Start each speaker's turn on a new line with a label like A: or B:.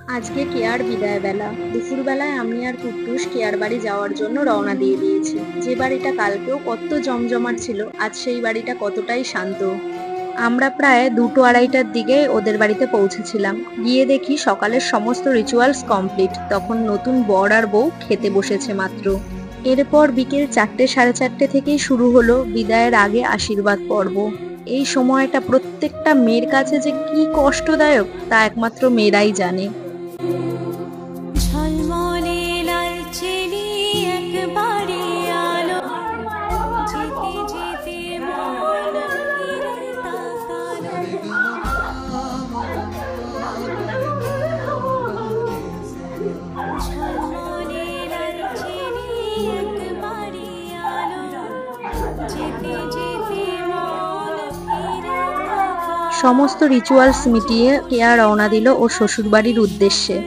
A: আজকে কেয়ার বিদায় বেলা। দুপুরবেলায় আমি আর কুট্টুস কেয়ার বাড়ি যাওয়ার জন্য রওনা দিয়ে দিয়েছি। যে বাড়িটা কালকেও কত জমজমাট ছিল, আজ সেই বাড়িটা কতটাই শান্ত। আমরা প্রায় 2টো-2:30টার দিকে ওদের বাড়িতে পৌঁছেছিলাম। গিয়ে দেখি সকালের সমস্ত রিচুয়ালস কমপ্লিট। তখন নতুন বর আর বউ খেতে বসেছে মাত্র। এরপর বিকেল 4টে-4:30 থেকেই শুরু হলো বিদায়ের আগে আশীর্বাদ পর্ব। এই সময়টা প্রত্যেকটা মেয়ের কাছে যে কি কষ্টদায়ক তা একমাত্র মেয়েরাই জানে।
B: ঝলমলে লালচেলি একবারে আলো, যেতে যেতে মন ফিরে তাকালো। ঝলমলে লালচেলি একবারে আলো, যেতে যেতে মন ফিরে তাকালো।
A: সমস্ত রিচুয়ালস মিটিয়ে কেয়া রওনা দিল ওর শ্বশুরবাড়ির উদ্দেশ্যে।